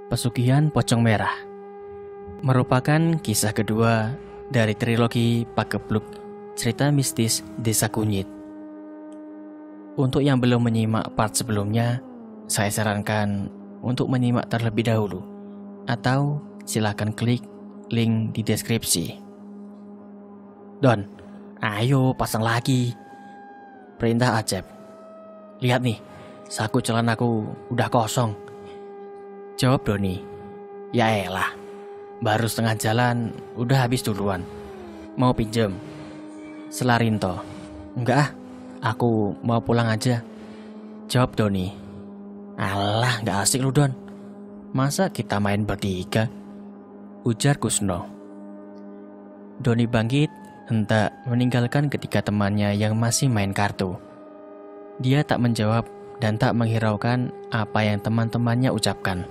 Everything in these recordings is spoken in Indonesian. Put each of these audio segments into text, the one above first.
Pesugihan Pocong Merah merupakan kisah kedua dari trilogi Pagebluk Cerita Mistis Desa Kunyit. Untuk yang belum menyimak part sebelumnya, saya sarankan untuk menyimak terlebih dahulu, atau silakan klik link di deskripsi. Don, ayo pasang lagi. Perintah Acep. Lihat nih, saku celanaku udah kosong. Jawab Doni. Ya elah, baru setengah jalan udah habis duluan. Mau pinjem? Selarinto. Enggak ah, aku mau pulang aja. Jawab Doni. Alah, gak asik lu Don. Masa kita main bertiga? Ujar Kusno. Doni bangkit hendak meninggalkan ketiga temannya yang masih main kartu. Dia tak menjawab dan tak menghiraukan apa yang teman-temannya ucapkan.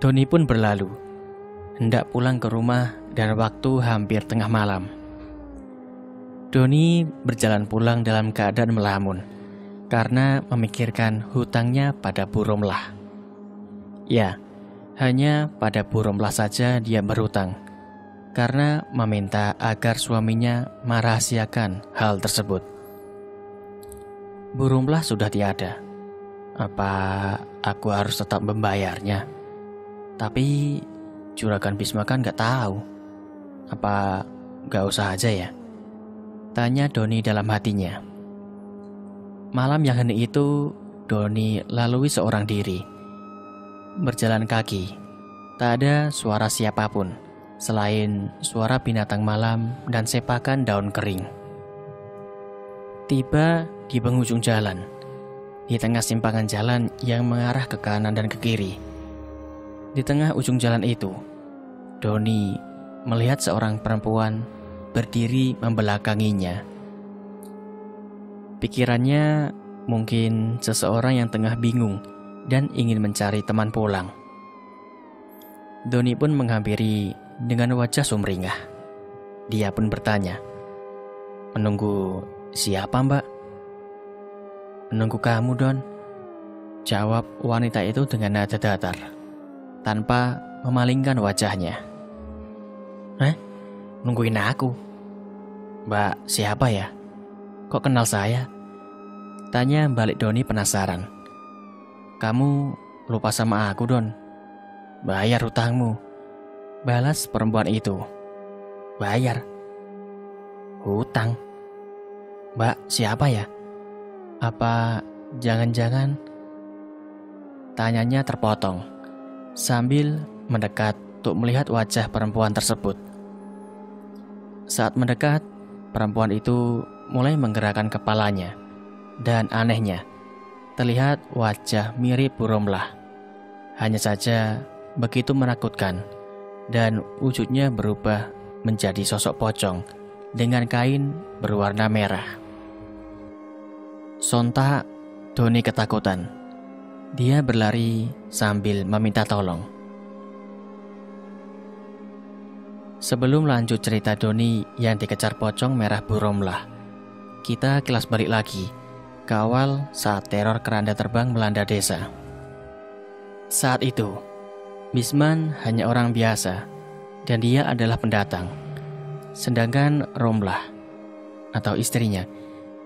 Doni pun berlalu, hendak pulang ke rumah dan waktu hampir tengah malam. Doni berjalan pulang dalam keadaan melamun, karena memikirkan hutangnya pada Bu Romlah. Ya, hanya pada Bu Romlah saja dia berhutang, karena meminta agar suaminya merahasiakan hal tersebut. Bu Romlah sudah tiada. Apa aku harus tetap membayarnya? Tapi Juragan Bisma kan gak tahu. Apa gak usah aja ya? Tanya Doni dalam hatinya. Malam yang hening itu Doni lalui seorang diri. Berjalan kaki. Tak ada suara siapapun selain suara binatang malam dan sepakan daun kering. Tiba di penghujung jalan, di tengah simpangan jalan yang mengarah ke kanan dan ke kiri. Di tengah ujung jalan itu, Doni melihat seorang perempuan berdiri membelakanginya. Pikirannya mungkin seseorang yang tengah bingung dan ingin mencari teman pulang. Doni pun menghampiri dengan wajah sumringah. Dia pun bertanya, "Menunggu siapa, Mbak?" "Menunggu kamu, Don," jawab wanita itu dengan nada datar, tanpa memalingkan wajahnya. Nungguin aku? Mbak siapa ya? Kok kenal saya? Tanya balik Doni penasaran. Kamu lupa sama aku, Don. Bayar hutangmu. Balas perempuan itu. Bayar? Hutang? Mbak siapa ya? Apa jangan-jangan? Tanyanya terpotong sambil mendekat untuk melihat wajah perempuan tersebut. Saat mendekat, perempuan itu mulai menggerakkan kepalanya, dan anehnya, terlihat wajah mirip Bu Romlah. Hanya saja begitu menakutkan, dan wujudnya berubah menjadi sosok pocong dengan kain berwarna merah. Sontak, Doni ketakutan. Dia berlari sambil meminta tolong. Sebelum lanjut cerita Doni yang dikejar pocong merah Bu Romlah, kita kilas balik lagi ke awal saat teror keranda terbang melanda desa. Saat itu, Bisman hanya orang biasa dan dia adalah pendatang. Sedangkan Romlah atau istrinya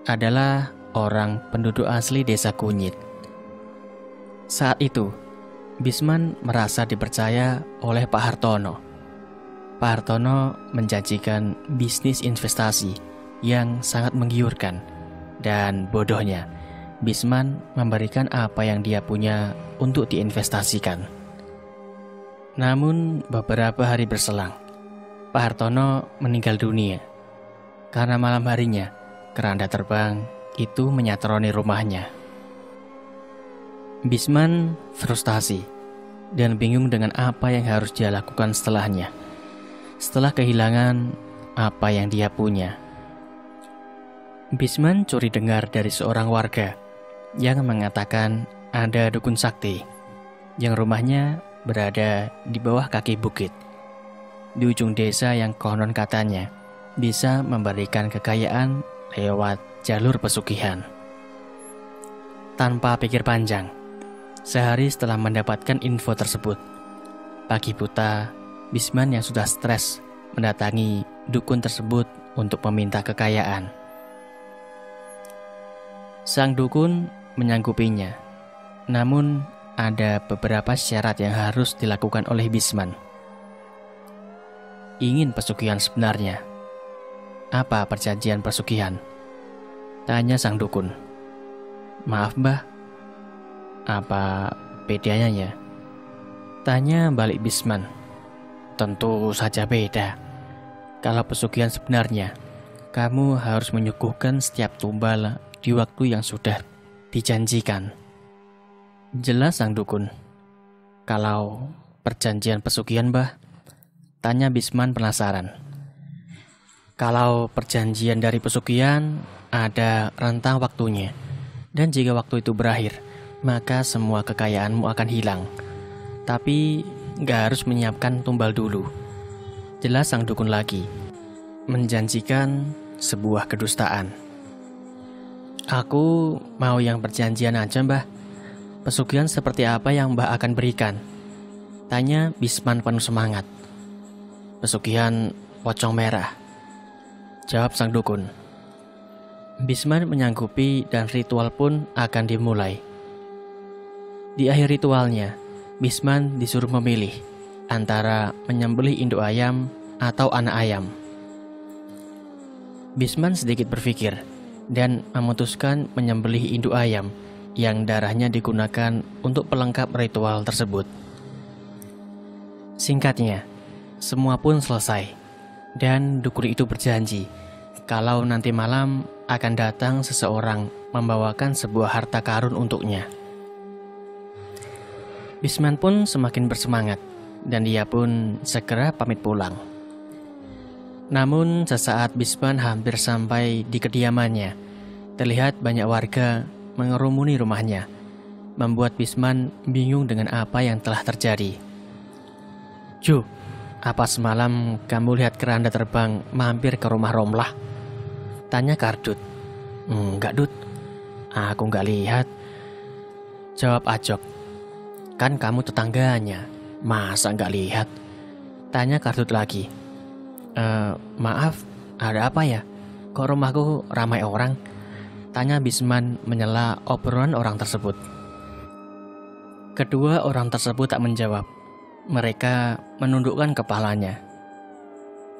adalah orang penduduk asli desa Kunyit. Saat itu, Bisman merasa dipercaya oleh Pak Hartono. Pak Hartono menjanjikan bisnis investasi yang sangat menggiurkan, dan bodohnya, Bisman memberikan apa yang dia punya untuk diinvestasikan. Namun beberapa hari berselang, Pak Hartono meninggal dunia karena malam harinya keranda terbang itu menyatroni rumahnya. Bisman frustasi dan bingung dengan apa yang harus dia lakukan setelahnya. Setelah kehilangan apa yang dia punya, Bisman curi dengar dari seorang warga yang mengatakan ada dukun sakti yang rumahnya berada di bawah kaki bukit di ujung desa yang konon katanya bisa memberikan kekayaan lewat jalur pesugihan. Tanpa pikir panjang, Sehari setelah mendapatkan info tersebut, pagi buta, Bisman yang sudah stres mendatangi dukun tersebut untuk meminta kekayaan. Sang dukun menyanggupinya, namun ada beberapa syarat yang harus dilakukan oleh Bisman. Ingin pesugihan sebenarnya. Apa perjanjian pesugihan? Tanya sang dukun. Maaf mbah, apa bedanya ya? Tanya balik Bisman. Tentu saja beda. Kalau pesugihan sebenarnya, kamu harus menyuguhkan setiap tumbal di waktu yang sudah dijanjikan. Jelas sang dukun. Kalau perjanjian pesugihan mbah? Tanya Bisman penasaran. Kalau perjanjian dari pesugihan, ada rentang waktunya. Dan jika waktu itu berakhir, maka semua kekayaanmu akan hilang. Tapi gak harus menyiapkan tumbal dulu. Jelas sang dukun lagi. Menjanjikan sebuah kedustaan. Aku mau yang perjanjian aja mbah. Pesugihan seperti apa yang mbah akan berikan? Tanya Bisman penuh semangat. Pesugihan pocong merah, jawab sang dukun. Bisman menyanggupi dan ritual pun akan dimulai. Di akhir ritualnya, Bisman disuruh memilih antara menyembelih induk ayam atau anak ayam. Bisman sedikit berpikir dan memutuskan menyembelih induk ayam yang darahnya digunakan untuk pelengkap ritual tersebut. Singkatnya, semua pun selesai dan dukun itu berjanji kalau nanti malam akan datang seseorang membawakan sebuah harta karun untuknya. Bisman pun semakin bersemangat dan dia pun segera pamit pulang. Namun sesaat Bisman hampir sampai di kediamannya, terlihat banyak warga mengerumuni rumahnya, membuat Bisman bingung dengan apa yang telah terjadi. Ju, apa semalam kamu lihat keranda terbang mampir ke rumah Romlah? Tanya Kardut. Enggak Dut, aku enggak lihat, jawab Ajok. Kan kamu tetangganya, masa enggak lihat? Tanya Kardut lagi. Maaf, ada apa ya? Kok rumahku ramai orang? Tanya Bisman menyela obrolan orang tersebut. Kedua orang tersebut tak menjawab. Mereka menundukkan kepalanya.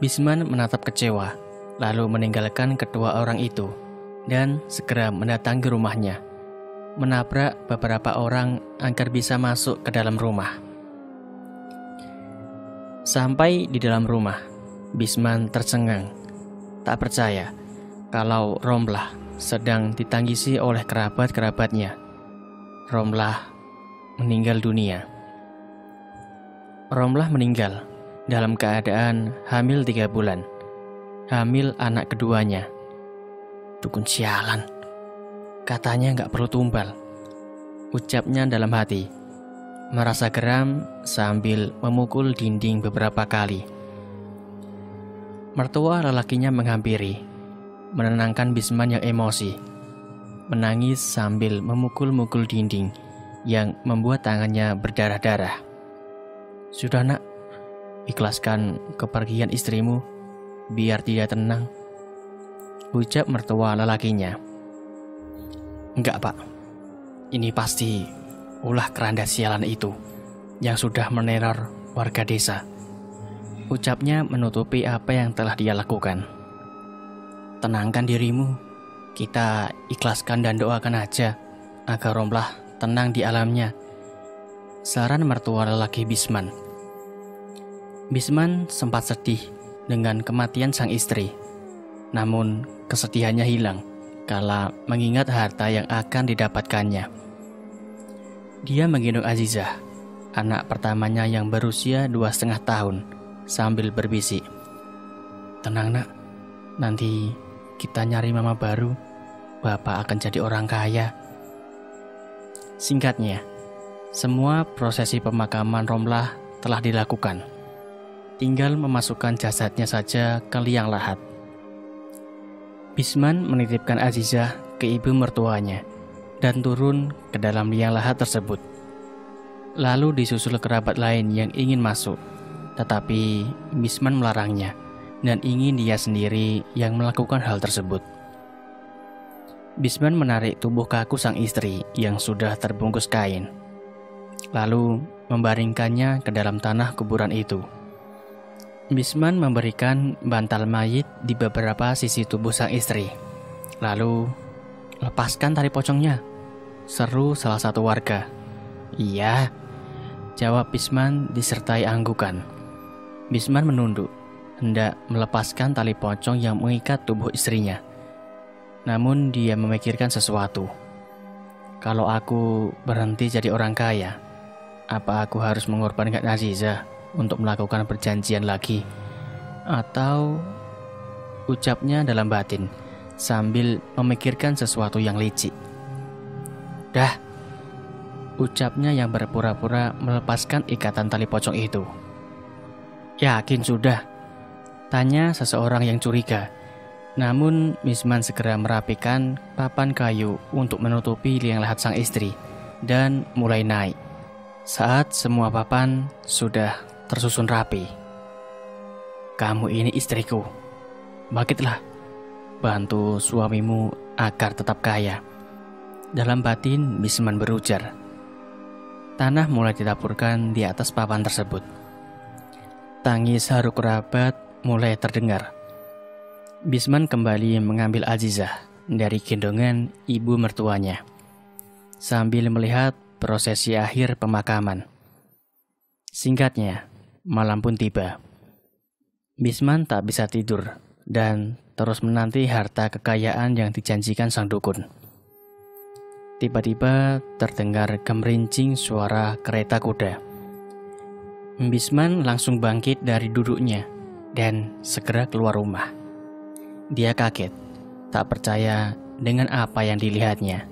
Bisman menatap kecewa, lalu meninggalkan kedua orang itu dan segera mendatangi rumahnya, menabrak beberapa orang agar bisa masuk ke dalam rumah. Sampai di dalam rumah, Bisman tercengang, tak percaya kalau Romlah sedang ditangisi oleh kerabat-kerabatnya. Romlah meninggal dunia. Romlah meninggal dalam keadaan hamil 3 bulan. Hamil anak keduanya. Dukun sialan. Katanya gak perlu tumbal, ucapnya dalam hati. Merasa geram sambil memukul dinding beberapa kali. Mertua lelakinya menghampiri, menenangkan Bisman yang emosi. Menangis sambil memukul-mukul dinding yang membuat tangannya berdarah-darah. Sudah nak, ikhlaskan kepergian istrimu, biar dia tenang, ucap mertua lelakinya. Enggak pak, ini pasti ulah keranda sialan itu yang sudah meneror warga desa, ucapnya menutupi apa yang telah dia lakukan. Tenangkan dirimu, kita ikhlaskan dan doakan aja agar Romlah tenang di alamnya, saran mertua lelaki Bisman. Bisman sempat sedih dengan kematian sang istri, namun kesedihannya hilang kala mengingat harta yang akan didapatkannya. Dia menggendong Azizah, anak pertamanya yang berusia 2,5 tahun, sambil berbisik. Tenang nak, nanti kita nyari mama baru, bapak akan jadi orang kaya. Singkatnya, semua prosesi pemakaman Romlah telah dilakukan. Tinggal memasukkan jasadnya saja ke liang lahat. Bisman menitipkan Azizah ke ibu mertuanya dan turun ke dalam liang lahat tersebut Lalu disusul kerabat lain yang ingin masuk. Tetapi Bisman melarangnya dan ingin dia sendiri yang melakukan hal tersebut. Bisman menarik tubuh kaku sang istri yang sudah terbungkus kain, lalu membaringkannya ke dalam tanah kuburan itu. Bisman memberikan bantal mayit di beberapa sisi tubuh sang istri. Lalu, "Lepaskan tali pocongnya," seru salah satu warga. "Iya," jawab Bisman disertai anggukan. Bisman menunduk, hendak melepaskan tali pocong yang mengikat tubuh istrinya. Namun dia memikirkan sesuatu. "Kalau aku berhenti jadi orang kaya, apa aku harus mengorbankan Aziza untuk melakukan perjanjian lagi? Atau..." ucapnya dalam batin sambil memikirkan sesuatu yang licik. "Dah," ucapnya yang berpura-pura melepaskan ikatan tali pocong itu. "Yakin sudah?" tanya seseorang yang curiga. Namun Bisman segera merapikan papan kayu untuk menutupi liang lahat sang istri dan mulai naik. Saat semua papan sudah tersusun rapi. "Kamu ini istriku, bangkitlah, bantu suamimu agar tetap kaya," dalam batin Bisman berujar. Tanah mulai ditaburkan di atas papan tersebut. Tangis haru kerabat mulai terdengar. Bisman kembali mengambil Azizah dari gendongan ibu mertuanya, sambil melihat prosesi akhir pemakaman. Singkatnya, malam pun tiba. Bisman tak bisa tidur dan terus menanti harta kekayaan yang dijanjikan sang dukun. Tiba-tiba terdengar gemerincing suara kereta kuda. Bisman langsung bangkit dari duduknya dan segera keluar rumah. Dia kaget, tak percaya dengan apa yang dilihatnya.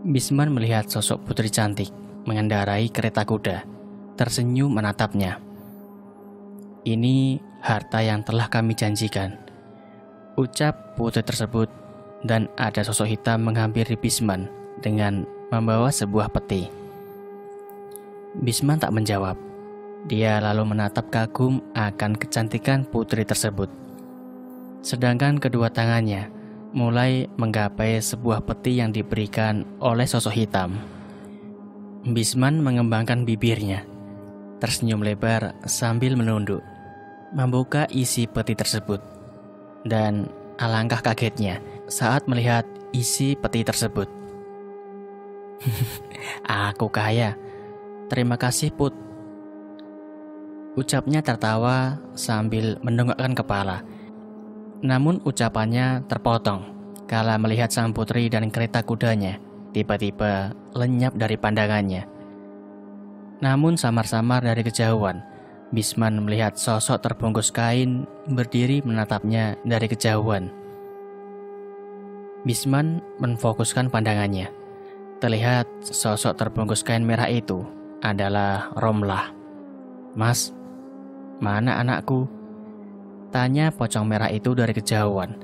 Bisman melihat sosok putri cantik mengendarai kereta kuda, tersenyum menatapnya. "Ini harta yang telah kami janjikan," ucap putri tersebut, dan ada sosok hitam menghampiri Bisman dengan membawa sebuah peti. Bisman tak menjawab. Dia lalu menatap kagum akan kecantikan putri tersebut. Sedangkan kedua tangannya mulai menggapai sebuah peti yang diberikan oleh sosok hitam. Bisman mengembangkan bibirnya, tersenyum lebar sambil menunduk, membuka isi peti tersebut. Dan alangkah kagetnya saat melihat isi peti tersebut. "Aku kaya, terima kasih Put," ucapnya tertawa sambil mendongakkan kepala. Namun ucapannya terpotong kala melihat sang putri dan kereta kudanya tiba-tiba lenyap dari pandangannya. Namun samar-samar dari kejauhan, Bisman melihat sosok terbungkus kain berdiri menatapnya dari kejauhan. Bisman menfokuskan pandangannya. Terlihat sosok terbungkus kain merah itu adalah Romlah. "Mas, mana anakku?" tanya pocong merah itu dari kejauhan.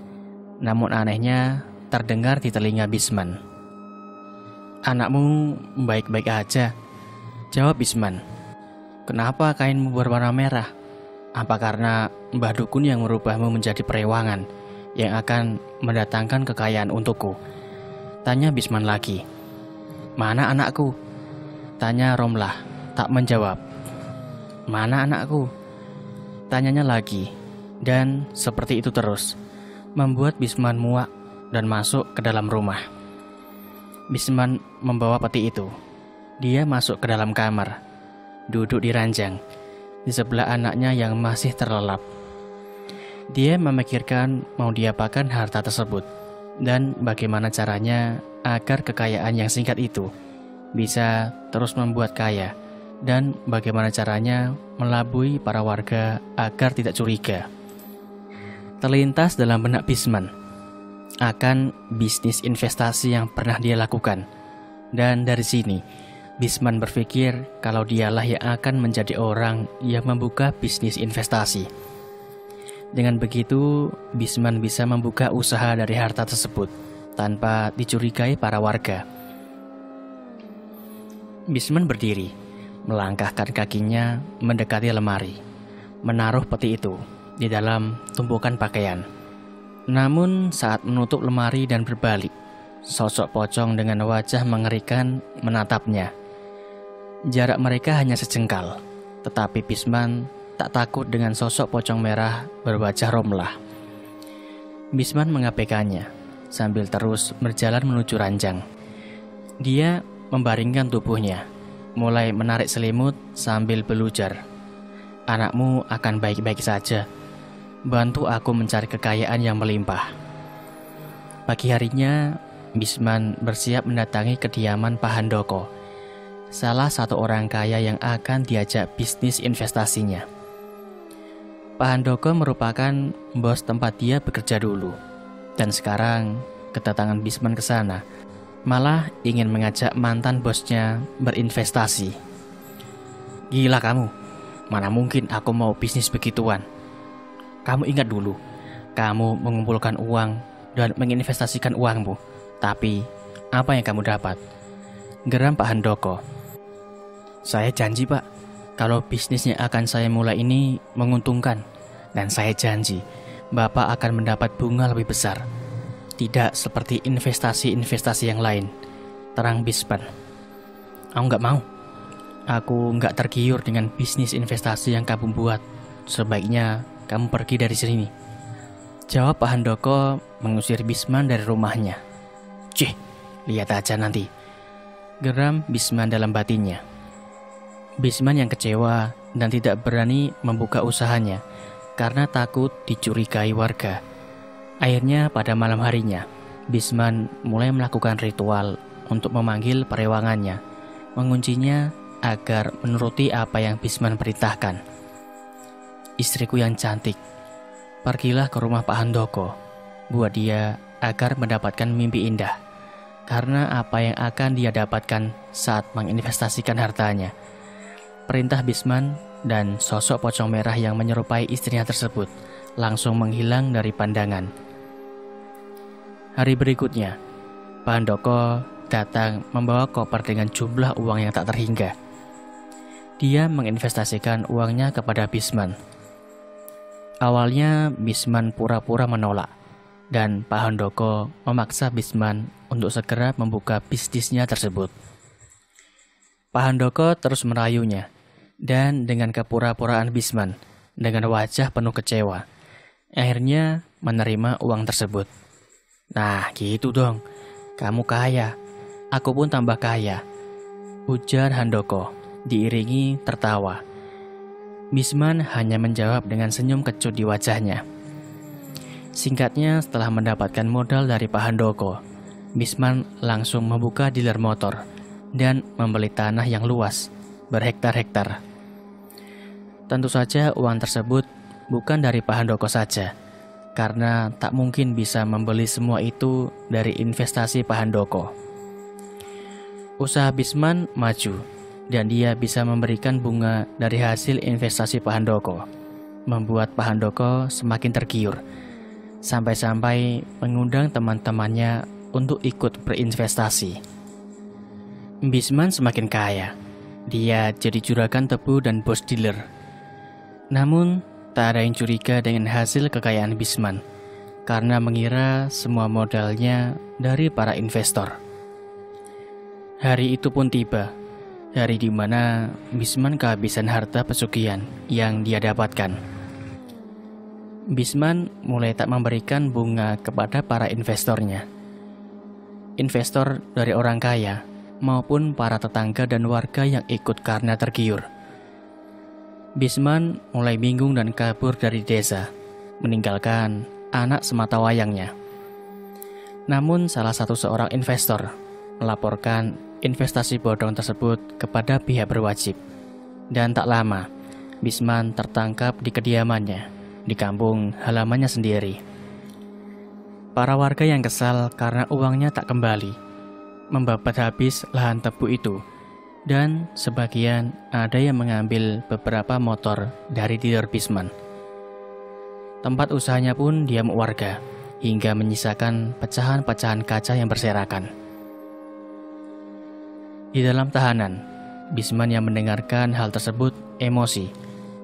Namun anehnya terdengar di telinga Bisman. "Anakmu baik-baik aja," jawab Bisman. "Kenapa kainmu berwarna merah? Apa karena Mbah Dukun yang merubahmu menjadi perewangan yang akan mendatangkan kekayaan untukku?" tanya Bisman lagi. "Mana anakku?" tanya Romlah, tak menjawab. "Mana anakku?" tanyanya lagi. Dan seperti itu terus, membuat Bisman muak dan masuk ke dalam rumah. Bisman membawa peti itu. Dia masuk ke dalam kamar, duduk di ranjang, di sebelah anaknya yang masih terlelap. Dia memikirkan mau diapakan harta tersebut, dan bagaimana caranya agar kekayaan yang singkat itu bisa terus membuat kaya, dan bagaimana caranya melabui para warga agar tidak curiga. Terlintas dalam benak Bisman akan bisnis investasi yang pernah dia lakukan. Dan dari sini, Bisman berpikir kalau dialah yang akan menjadi orang yang membuka bisnis investasi. Dengan begitu, Bisman bisa membuka usaha dari harta tersebut tanpa dicurigai para warga. Bisman berdiri, melangkahkan kakinya mendekati lemari, menaruh peti itu di dalam tumpukan pakaian. Namun saat menutup lemari dan berbalik, sosok pocong dengan wajah mengerikan menatapnya. Jarak mereka hanya sejengkal, tetapi Bisman tak takut dengan sosok pocong merah berwajah romlah. Bisman mengabaikannya sambil terus berjalan menuju ranjang. Dia membaringkan tubuhnya, mulai menarik selimut sambil belujar. "Anakmu akan baik-baik saja. Bantu aku mencari kekayaan yang melimpah." Pagi harinya, Bisman bersiap mendatangi kediaman Pak Handoko, salah satu orang kaya yang akan diajak bisnis investasinya. Pak Handoko merupakan bos tempat dia bekerja dulu, dan sekarang kedatangan Bisman ke sana malah ingin mengajak mantan bosnya berinvestasi. "Gila kamu, mana mungkin aku mau bisnis begituan. Kamu ingat dulu, kamu mengumpulkan uang dan menginvestasikan uangmu. Tapi, apa yang kamu dapat?" geram Pak Handoko. "Saya janji Pak, kalau bisnisnya akan saya mulai ini menguntungkan. Dan saya janji, Bapak akan mendapat bunga lebih besar. Tidak seperti investasi-investasi yang lain," terang Bisman. "Aku nggak mau. Aku nggak tergiur dengan bisnis investasi yang kamu buat. Sebaiknya kamu pergi dari sini," jawab Pak Handoko mengusir Bisman dari rumahnya. "Cih, lihat aja nanti," geram Bisman dalam batinnya. Bisman yang kecewa dan tidak berani membuka usahanya karena takut dicurigai warga. Akhirnya pada malam harinya, Bisman mulai melakukan ritual untuk memanggil perewangannya, menguncinya agar menuruti apa yang Bisman perintahkan. "Istriku yang cantik, pergilah ke rumah Pak Handoko, buat dia agar mendapatkan mimpi indah, karena apa yang akan dia dapatkan saat menginvestasikan hartanya," perintah Bisman, dan sosok pocong merah yang menyerupai istrinya tersebut langsung menghilang dari pandangan. Hari berikutnya, Pak Handoko datang membawa koper dengan jumlah uang yang tak terhingga. Dia menginvestasikan uangnya kepada Bisman. Awalnya Bisman pura-pura menolak, dan Pak Handoko memaksa Bisman untuk segera membuka bisnisnya tersebut. Pak Handoko terus merayunya, dan dengan kepura-puraan Bisman, dengan wajah penuh kecewa, akhirnya menerima uang tersebut. "Nah gitu dong, kamu kaya, aku pun tambah kaya," ujar Handoko diiringi tertawa. Bisman hanya menjawab dengan senyum kecut di wajahnya. Singkatnya, setelah mendapatkan modal dari Pak Handoko, Bisman langsung membuka dealer motor dan membeli tanah yang luas, berhektar-hektar. Tentu saja uang tersebut bukan dari Pak Handoko saja, karena tak mungkin bisa membeli semua itu dari investasi Pak Handoko. Usaha Bisman maju, dan dia bisa memberikan bunga dari hasil investasi Pak Handoko, membuat Pak Handoko semakin tergiur, sampai-sampai mengundang teman-temannya untuk ikut berinvestasi. Bisman semakin kaya, dia jadi juragan tebu dan bos dealer. Namun, tak ada yang curiga dengan hasil kekayaan Bisman, karena mengira semua modalnya dari para investor. Hari itu pun tiba, hari di mana Bisman kehabisan harta pesugihan yang dia dapatkan. Bisman mulai tak memberikan bunga kepada para investornya. Investor dari orang kaya maupun para tetangga dan warga yang ikut karena tergiur. Bisman mulai bingung dan kabur dari desa, meninggalkan anak semata wayangnya. Namun salah satu seorang investor melaporkan investasi bodong tersebut kepada pihak berwajib. Dan tak lama, Bisman tertangkap di kediamannya, di kampung halamannya sendiri. Para warga yang kesal karena uangnya tak kembali, membabat habis lahan tebu itu, dan sebagian ada yang mengambil beberapa motor dari dealer Bisman. Tempat usahanya pun diamuk warga, hingga menyisakan pecahan-pecahan kaca yang berserakan. Di dalam tahanan, Bisman yang mendengarkan hal tersebut emosi,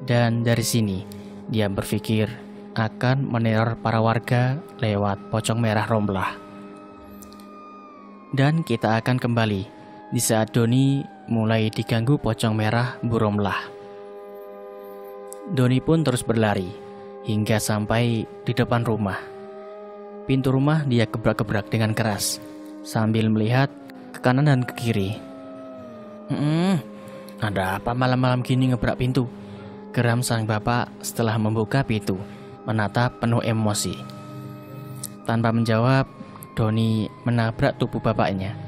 dan dari sini dia berpikir akan meneror para warga lewat pocong merah Romlah. Dan kita akan kembali di saat Doni mulai diganggu pocong merah Bu Romlah. Doni pun terus berlari hingga sampai di depan rumah. Pintu rumah dia gebrak-gebrak dengan keras sambil melihat ke kanan dan ke kiri. Ada apa malam-malam gini ngebrak pintu? Geram sang bapak setelah membuka pintu, menatap penuh emosi. Tanpa menjawab, Doni menabrak tubuh bapaknya.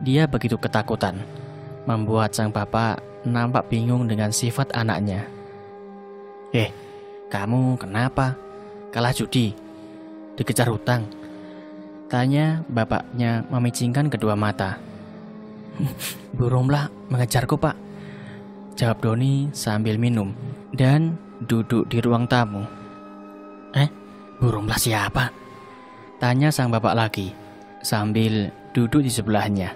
Dia begitu ketakutan, membuat sang bapak nampak bingung dengan sifat anaknya. Kamu kenapa? Kalah judi? Dikejar hutang? Tanya bapaknya memicingkan kedua mata. Bu Romlah mengejarku, Pak, jawab Doni sambil minum dan duduk di ruang tamu. Bu Romlah siapa? Tanya sang bapak lagi sambil duduk di sebelahnya.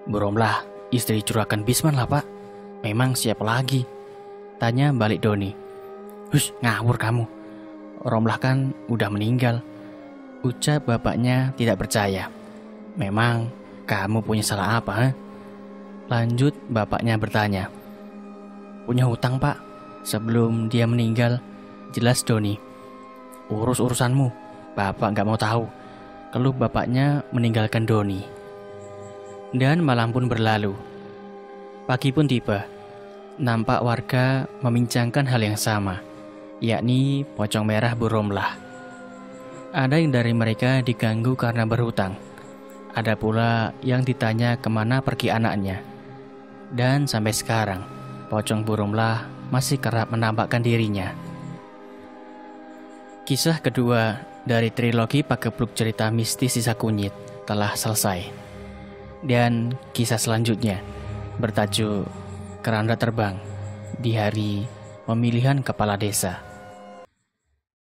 Bu Romlah istri juragan Bisman lah, Pak. Memang siapa lagi? Tanya balik Doni. Hush, ngawur kamu. Romlah kan udah meninggal, ucap bapaknya tidak percaya. Memang kamu punya salah apa? Lanjut bapaknya bertanya. Punya hutang, Pak. Sebelum dia meninggal, jelas Doni. Urus urusanmu, bapak gak mau tahu. Keluh bapaknya meninggalkan Doni. Dan malam pun berlalu. Pagi pun tiba. Nampak warga membincangkan hal yang sama, yakni pocong merah Bu Romlah. Ada yang dari mereka diganggu karena berhutang. Ada pula yang ditanya kemana pergi anaknya. Dan sampai sekarang, pocong Bu Romlah masih kerap menampakkan dirinya. Kisah kedua dari trilogi Pagebluk Cerita Mistis Sisa Kunyit telah selesai. Dan kisah selanjutnya bertajuk Keranda Terbang di hari pemilihan kepala desa.